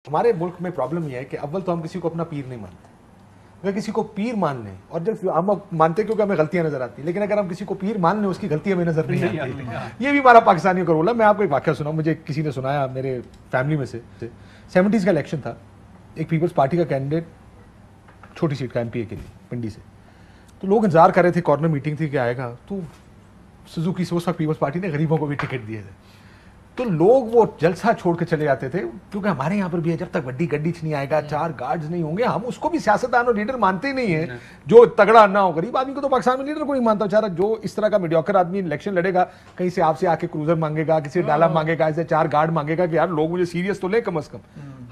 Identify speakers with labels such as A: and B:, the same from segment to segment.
A: ہمارے ملک میں پرابلم یہ ہے کہ اول تو ہم کسی کو اپنا پیر نہیں مانتے. اگر کسی کو پیر مان لیں, اور جب ہم مانتے کیونکہ ہمیں غلطیاں نظر آتی ہیں, لیکن اگر ہم کسی کو پیر مان لیں اس کی غلطیاں ہمیں نظر نہیں آتی. یہ بھی ہمارا پاکستانیوں کا رول ہے. میں آپ کو ایک واقعہ سناؤں, مجھے کسی نے سنایا میرے فیملی میں سے. 70s کا الیکشن تھا, ایک پیپلز پارٹی کا کینڈیڈیٹ چھوٹی سیٹ کا MP کے لیے پنڈی سے, تو لوگ انتظار کر رہے تھے, کارنر میٹنگ تھی کہ آئے گا. تو سوزوکی سے اس وقت پیپلز پارٹی نے غریبوں کو بھی ٹکٹ دیے تھے, تو لوگ وہ جلسہ چھوڑ کے چلے جاتے تھے, کیونکہ ہمارے یہاں پر بھی ہے جب تک بڑی گڈی نہیں آئے گا, 4 گارڈز نہیں ہوں گے, ہم اس کو بھی سیاستدان اور لیڈر مانتے ہی نہیں ہیں جو تگڑا نہ ہو. غریب آدمی کو تو پاکستان میں لیڈر کو نہیں مانتا بیچارہ. جو اس طرح کا میڈیوکر آدمی الیکشن لڑے گا, کہیں سے آپ سے آ کے کروزر مانگے گا, کسی ڈالا مانگے گا, ایسے 4 گارڈ مانگے گا کہ یار لوگ مجھے سیریس تو لیں کم از کم.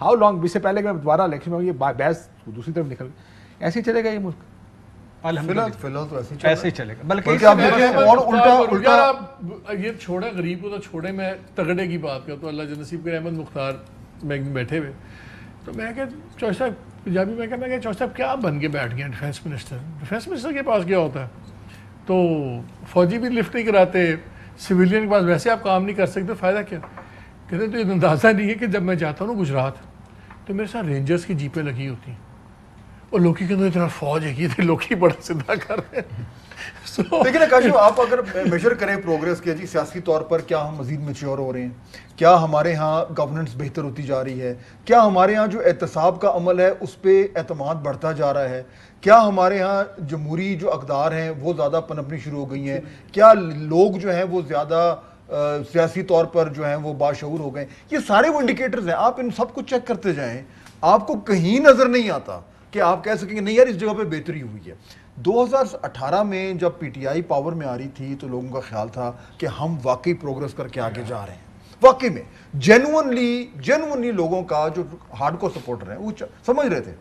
A: ہاؤ لانگ, اس سے پہلے کہ دوبارہ الیکشن میں یہ بحث دوسری طرف نکل گئی. ایسے ہی چلے گا یہ ملک,
B: فی الحال تو
C: ایسے ہی چلے گا.
B: بلکہ آپ دیکھیں اور الٹا
D: یہ چھوڑیں غریب کو تو چھوڑیں, میں تگڑے کی بات کرتا ہوں. اللہ نصیب کرے احمد مختار میں بیٹھے ہوئے, تو میں کہ چوہدری صاحب پنجابی میں کہ چوہدری صاحب کیا بن کے بیٹھ گئے ڈیفینس منسٹر. ڈیفینس منسٹر کے پاس کیا ہوتا ہے, تو فوجی بھی لفٹ نہیں کراتے, سویلین کے پاس ویسے آپ کام نہیں کر سکتے, فائدہ کیا. کہتے ہیں تو یہ اندازہ نہیں ہے کہ جب میں جاتا ہوں نا گجرات, تو میرے ساتھ رینجرز کی جیپیں لگی ہوتی ہیں, اور لوکی کے اندر اتنا فوج ہے کہ لوکی بڑا سدھا کر رہے ہیں.
B: لیکن کاشف آپ اگر میجر کریں پروگریس کے, جی سیاسی طور پر کیا ہم مزید میچور ہو رہے ہیں, کیا ہمارے ہاں گورننس بہتر ہوتی جا رہی ہے, کیا ہمارے ہاں جو احتساب کا عمل ہے اس پہ اعتماد بڑھتا جا رہا ہے, کیا ہمارے ہاں جمہوری جو اقدار ہیں وہ زیادہ پنپنی شروع ہو گئی ہیں, کیا لوگ جو ہیں وہ زیادہ سیاسی طور پر جو ہیں وہ باشعور ہو گئے. یہ سارے وہ انڈیکیٹرز ہیں, آپ ان سب کو چیک کرتے جائیں, آپ کو کہیں نظر نہیں آتا کہ آپ کہہ سکیں گے نہیں یار اس جگہ پہ بہتری ہوئی ہے. 2018 میں جب PTI پاور میں آ رہی تھی تو لوگوں کا خیال تھا کہ ہم واقعی پروگریس کر کے آگے جا رہے ہیں. واقعی میں جینونلی لوگوں کا جو ہارڈ کور سپورٹر ہیں وہ سمجھ رہے تھے.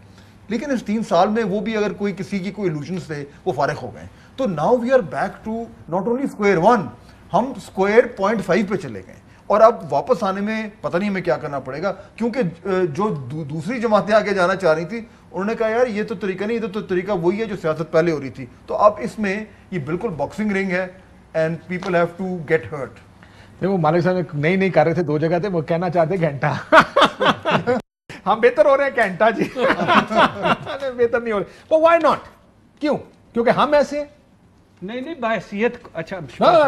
B: لیکن اس 3 سال میں وہ بھی اگر کوئی کسی کی کوئی illusions تھے وہ فارغ ہو گئے. تو now we are back to not only square 1, ہم اسکوائر 0.5 پہ چلے گئے. اور اب واپس آنے میں پتہ نہیں ہمیں کیا کرنا پڑے گا, کیونکہ جو دوسری جماعتیں آگے جانا چاہ رہی تھی انہوں نے کہا یار یہ تو طریقہ نہیں, یہ تو طریقہ وہی ہے جو سیاست پہلے ہو رہی تھی. تو اب اس میں یہ بالکل باکسنگ رنگ ہے and people have to get hurt.
A: وہ مالک صاحب نہیں کر رہے تھے 2 جگہ تھے, وہ کہنا چاہتے گھنٹہ ہم بہتر ہو رہے ہیں گھنٹہ جی بہتر نہیں ہو رہے. وائی ناٹ, کیوں؟ کیونکہ ہم ایسے
C: نہیں بحیثیت. اچھا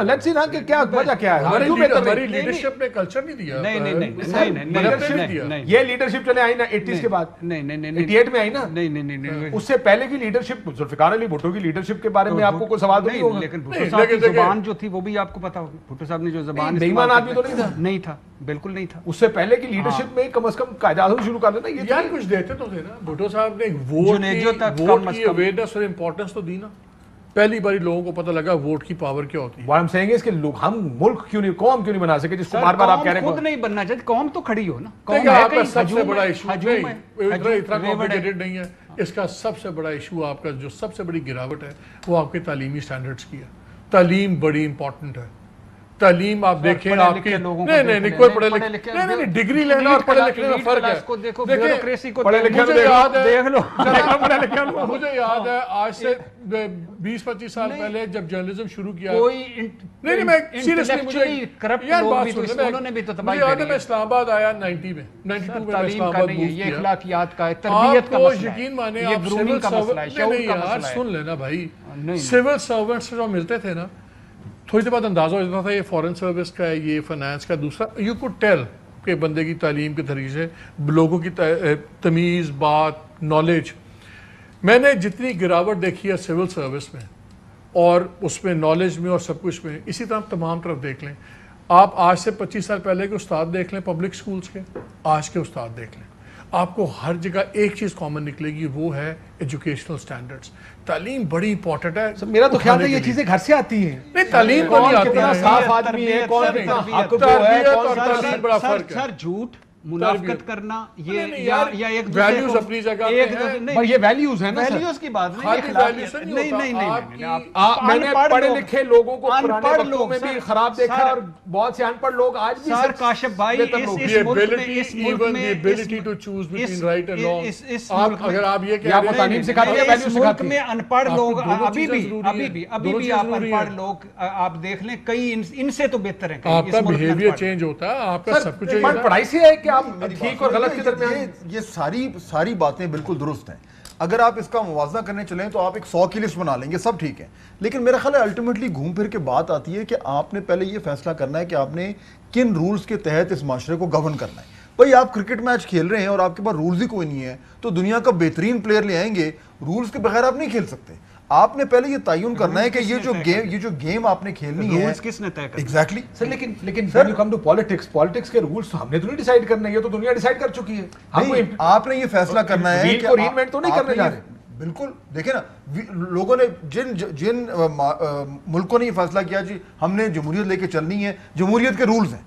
A: لیٹس سی نا کہ کیا وجہ کیا ہے.
D: ہماری لیڈرشپ نے کلچر نہیں دیا.
C: نہیں
A: یہ لیڈرشپ چلے آئی نا 80s کے بعد, 88 میں آئی نا.
C: نہیں
A: اس سے پہلے کی لیڈرشپ, ذوالفقار علی بھٹو کی لیڈرشپ کے بارے میں آپ کو کوئی سوال تو نہیں ہوگا.
C: لیکن بھٹو صاحب کی زبان جو تھی وہ بھی آپ کو پتا ہوگی. بھٹو صاحب نے جو زبان
A: بے ایمان آدمی تو
C: نہیں تھا, بالکل نہیں تھا.
A: اس سے پہلے کی لیڈرشپ میں کم از کم قائد اعظم شروع کر دینا.
D: یار کچھ دیتے تو تھے نا بھٹو صاحب نے, ووٹ کی اویئرنیس اور امپورٹنس تو دی نا. پہلی باری لوگوں کو پتہ لگا ووٹ کی پاور کیا ہوتی ہے.
A: What I'm saying is کہ ہم ملک کیوں نہیں, قوم کیوں نہیں بنا سکے, جس کو بار بار آپ کہہ رہے ہیں
C: خود نہیں بننا چاہتے. قوم تو کھڑی ہو نا.
D: آپ کا سب سے بڑا ایشو اتنا کمپلیکیٹڈ نہیں ہے. اس کا سب سے بڑا ایشو آپ کا جو سب سے بڑی گراوٹ ہے وہ آپ کے تعلیمی سٹینڈرڈز کی ہے. تعلیم بڑی امپورٹنٹ ہے. تعلیم آپ دیکھیں آپ کی نہیں کوئی پڑھے لکھے نہیں, ڈگری لینا اور پڑھے لکھنے میں فرق ہے. مجھے یاد ہے آج سے 20-25 سال پہلے جب جرنلزم شروع کیا, نہیں میں سیریسلی مجھے یار بات سنیں, مجھے یاد ہے میں اسلام آباد آیا 92 میں میں اسلام آباد موو کیا.
C: اخلاقیات کا ہے, تربیت کا
D: آپ کو
C: مسئلہ ہے,
D: یقین مانے
C: یہ
D: آپ
C: گرومنگ کا مسئلہ ہے, شعور کا مسئلہ ہے.
D: سن لینا بھائی, سول سرونٹس جو ملتے تھے نا, تھوڑی دیر بعد اندازہ ہو جاتا تھا یہ فورن سروس کا ہے, یہ فائنانس کا. دوسرا یو کوڈ ٹیل کہ بندے کی تعلیم کے طریقے سے, لوگوں کی تمیز, بات, نالج. میں نے جتنی گراوٹ دیکھی ہے سول سروس میں اور اس میں نالج میں اور سب کچھ میں, اسی طرح تمام طرف دیکھ لیں. آپ آج سے 25 سال پہلے کے استاد دیکھ لیں پبلک سکولز کے, آج کے استاد دیکھ لیں, آپ کو ہر جگہ ایک چیز کامن نکلے گی, وہ ہے ایجوکیشنل سٹینڈرڈز. تعلیم بڑی امپورٹنٹ ہے.
A: میرا تو خیال ہے یہ چیزیں گھر سے آتی ہیں.
D: نہیں تعلیم تو نہیں آتی ہے.
A: صاف آدمی ہے, کون کتنا حق کو ہے,
D: اور تعلیم بڑا فرق ہے.
C: سر جھوٹ, منافقت کرنا, یہ یا ایک
D: ویلیوز اپنی جگہ
A: پر یہ ویلیوز ہیں نا,
C: ویلیوز کی بات
D: نہیں.
A: میں نے پڑھے لکھے لوگوں کو پرانے وقتوں میں بھی خراب دیکھا, اور بہت سے ان پڑھ لوگ آج بھی.
C: سر کاشف بھائی, اس ملک میں
D: ability to choose between right and wrong, اگر آپ یہ کہہ رہے ہیں
A: تعلیم سکھاتی ہے,
C: اس ملک میں ان پڑھ لوگ ابھی بھی آپ ان پڑھ لوگ آپ دیکھ لیں, کئی ان سے تو بہتر ہیں.
D: آپ کا بیہیویئر چینج ہوتا ہے, آپ کا سب کچھ
A: پڑھائی سے ہے کہ آپ ٹھیک اور غلط کے درمیان
B: یہ ساری باتیں بالکل درست ہیں. اگر آپ اس کا موازنہ کرنے چلیں تو آپ ایک 100 کی لسٹ بنا لیں گے, سب ٹھیک ہے. لیکن میرا خیال ہے الٹیمیٹلی گھوم پھر کے بات آتی ہے کہ آپ نے پہلے یہ فیصلہ کرنا ہے کہ آپ نے کن رولز کے تحت اس معاشرے کو گورن کرنا ہے. بھائی آپ کرکٹ میچ کھیل رہے ہیں اور آپ کے پاس رولز ہی کوئی نہیں ہے تو دنیا کا بہترین پلیئر لے آئیں گے, رولز کے بغیر آپ نہیں کھیل سکتے. آپ نے پہلے یہ تعین کرنا ہے کہ یہ جو گیم آپ نے کھیلنی ہے
C: رولز کس نے طے کرنا.
A: ایگزیکٹلی سر. لیکن when you come to politics کے رولز تو ہم نے تو نہیں ڈیسائیڈ کرنا ہے, یہ تو دنیا ڈیسائیڈ کر چکی ہے.
B: آپ نے یہ فیصلہ کرنا ہے کہ
A: کو ری انوینٹ تو نہیں کرنے جا رہے.
B: بالکل دیکھیں نا, لوگوں نے جن ملکوں نے یہ فیصلہ کیا جی ہم نے جمہوریت لے کے چلنی ہے, جمہوریت کے رولز ہیں,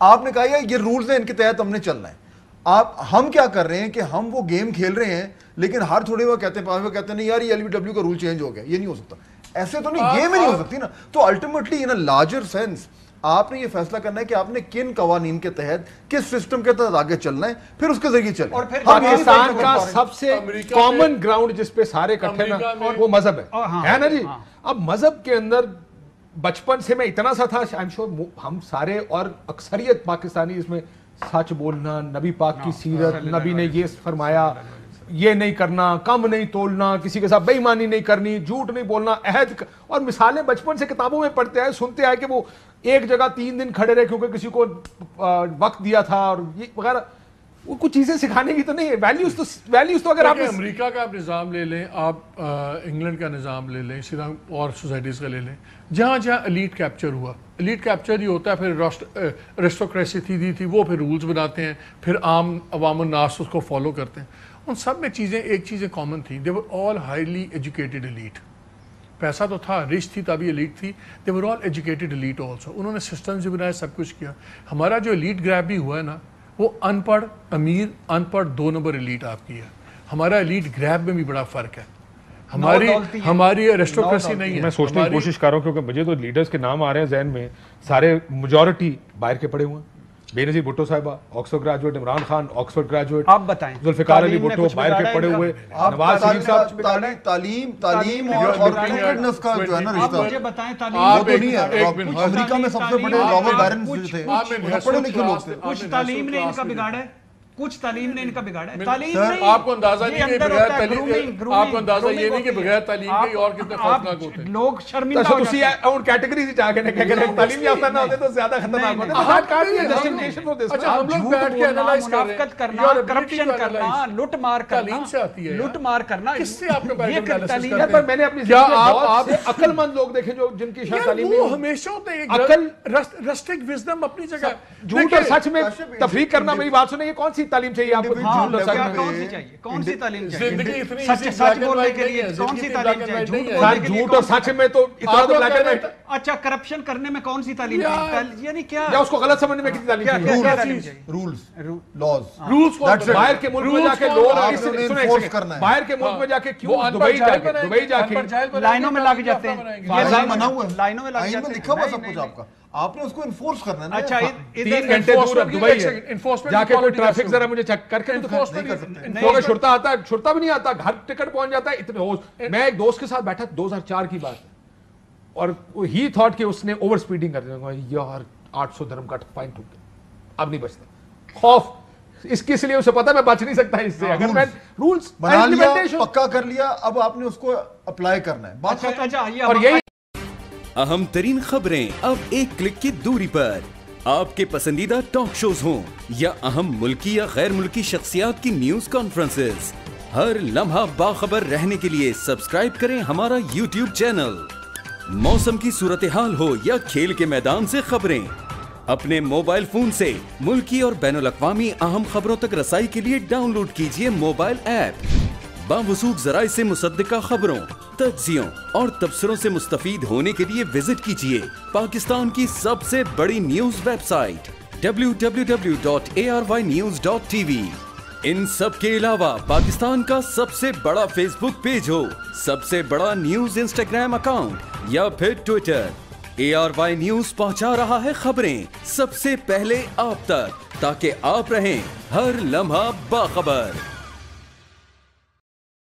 B: آپ نے کہا یہ رولز ہیں ان کے تحت ہم نے چلنا ہے. ہم کیا کر رہے ہیں کہ ہم وہ گیم کھیل رہے ہیں لیکن ہر تھوڑے وہ کہتے ہیں نہیں یار یہ LBW کا رول چینج ہو گیا, یہ نہیں ہو سکتا. ایسے تو نہیں, گیم ہی نہیں ہو سکتی نا. تو ultimately in a larger sense آپ نے یہ فیصلہ کرنا ہے کہ آپ نے کن قوانین کے تحت کس سسٹم کے تحت آگے چلنا ہے, پھر اس کے ذریعے چلیں.
A: اور پھر پاکستان کا سب سے کامن گراؤنڈ جس پہ سارے اکٹھے نا وہ مذہب ہے نا جی. اب مذہب کے اندر بچپن سے میں اتنا سا تھا, آئی ایم شیور ہم سارے اور اکثریت پاکستانی اس میں سچ بولنا, نبی پاک کی سیرت, نبی نے یہ فرمایا, یہ نہیں کرنا, کم نہیں تولنا, کسی کے ساتھ بے ایمانی نہیں کرنی, جھوٹ نہیں بولنا, عہد, اور مثالیں بچپن سے کتابوں میں پڑھتے آئے, سنتے آئے کہ وہ ایک جگہ 3 دن کھڑے رہے کیونکہ کسی کو وقت دیا تھا اور یہ وغیرہ. وہ کچھ چیزیں سکھانے کی تو نہیں ہے. ویلیوز تو اگر آپ
D: امریکہ کا آپ نظام لے لیں, آپ انگلینڈ کا نظام لے لیں, اسی طرح اور سوسائٹیز کا لے لیں, جہاں ایلیٹ کیپچر ہوا, ایلیٹ کیپچر ہی ہوتا ہے, پھر ارسٹوکریسی تھی وہ پھر رولز بناتے ہیں, پھر عام عوام الناس اس کو فالو کرتے ہیں. ان سب میں ایک چیزیں کامن تھی, دے ور آل ہائیلی ایجوکیٹڈ ایلیٹ. پیسہ تو تھا, رچ تھی تبھی ایلیٹ تھی, دے ور آل ایجوکیٹڈ ایلیٹ آلسو. انہوں نے سسٹمز بھی بنائے, سب کچھ کیا. ہمارا جو ایلیٹ گریپ بھی ہوا ہے نا, وہ ان پڑھ امیر, ان پڑھ 2 نمبر ایلیٹ آپ کی ہے. ہمارا ایلیٹ گریپ میں بھی بڑا فرق ہے. ہماری ارسٹوکریسی نہیں ہے.
A: میں سوچنے کی کوشش کر رہا ہوں کیونکہ مجھے تو لیڈرز کے نام آ رہے ہیں ذہن میں, سارے میجورٹی باہر کے پڑے ہوئے ہیں. بے نظیر بھٹو صاحبہ Oxford graduate, Imran Khan Oxford graduate,
C: آپ بتائیں
A: ذوالفقار علی بھٹو باہر کے پڑے ہوئے, نواز شریف صاحب.
B: تعلیم اور کرکٹنس کا جو ہے نا رشتہ,
C: مجھے بتائیں
B: وہ تو نہیں ہے. امریکہ میں سب سے بڑے رابرٹ بائرن جو تھے پڑھے لکھے لوگ تھے.
C: کچھ تعلیم نے ان کا بگاڑا ہے, کچھ تعلیم نے ان کا بگاڑا ہے. تعلیم نہیں,
D: آپ کو اندازہ نہیں کہ بغیر تعلیم, آپ کو اندازہ یہ نہیں کہ بغیر تعلیم کے اور کتنے خوفناک ہوتے ہیں
C: لوگ. شرمندہ ہو جاتے ہیں.
A: اور کیٹیگری سے جا کے نہیں کہ تعلیم یافتہ نہ ہوتے تو زیادہ خطرناک ہوتے ہیں.
D: اچھا ہم لوگ بیٹھ کے انالائز کر رہے ہیں,
C: کرنا, کرپشن کرنا, لوٹ مار کرنا,
D: تعلیم سے آتی ہے,
C: لوٹ مار کرنا,
D: کس سے آپ نے بیٹھ کے انالائسس
A: یار پر میں نے اپنی زندگی میں بہت سے عقل مند لوگ دیکھے جو جن کی شاید تعلیم
D: وہ ہمیشہ ہوتے ہیں
A: عقل
D: رسٹک وزڈم اپنی جگہ.
A: جھوٹ اور سچ میں تفریق کرنا. میری بات سنیں, یہ کون سی تعلیم چاہیے آپ کو؟
C: کون سی تعلیم
D: زندگی اتنی
C: سچ بولنے کے لیے کون سی تعلیم چاہیے؟
A: جھوٹ اور سچ میں تو اتنا تو بلیک اینڈ وائٹ.
C: اچھا کرپشن کرنے میں کون سی تعلیم چاہیے؟ یعنی کیا
A: یا اس کو غلط سمجھنے میں کتنی تعلیم چاہیے؟
B: Rules laws.
A: باہر کے ملک میں جا کے لوگ باہر کے ملک میں جا کے کیوں دبئی جا کے
C: لائنوں میں لگ جاتے ہیں,
B: لائنوں میں لکھا ہوا سب کچھ آپ کا, آپ نے اس کو انفورس کرنا ہے.
C: اچھا
A: 3 گھنٹے دور دبئی ہے, جا کے کوئی ٹریفک ذرا مجھے چیک کر کے کیونکہ شرطا آتا ہے, شرطا بھی نہیں آتا, گھر ٹکٹ پہنچ جاتا ہے. اتنے میں ایک دوست کے ساتھ بیٹھا 2004 کی بات ہے, اور ہی تھاٹ کہ اس نے اوور سپیڈنگ کر دیا, یار 800 درہم کا فائن ٹھوک دیا, اب نہیں بچتا. خوف اس کے لیے اسے پتا میں بچ نہیں سکتا اس سے. اگر میں رولز
B: بنا لیا, پکا کر لیا, اب آپ نے اس کو اپلائی کرنا ہے. بات
A: اور یہی
E: اہم ترین خبریں اب ایک کلک کی دوری پر. آپ کے پسندیدہ ٹاک شوز ہوں یا اہم ملکی یا غیر ملکی شخصیات کی نیوز کانفرنسز, ہر لمحہ باخبر رہنے کے لیے سبسکرائب کریں ہمارا YouTube چینل. موسم کی صورتحال ہو یا کھیل کے میدان سے خبریں, اپنے موبائل فون سے ملکی اور بین الاقوامی اہم خبروں تک رسائی کے لیے ڈاؤن لوڈ کیجیے موبائل ایپ. باوثوق ذرائع سے مصدقہ خبروں, تجزیوں اور تبصروں سے مستفید ہونے کے لیے وزٹ کیجیے پاکستان کی سب سے بڑی نیوز ویب سائٹ www.arYnews.tv. ان سب کے علاوہ پاکستان کا سب سے بڑا فیس بک پیج ہو, سب سے بڑا نیوز انسٹاگرام اکاؤنٹ یا پھر ٹویٹر, ARY نیوز پہنچا رہا ہے خبریں سب سے پہلے آپ تک, تاکہ آپ رہیں ہر لمحہ باخبر.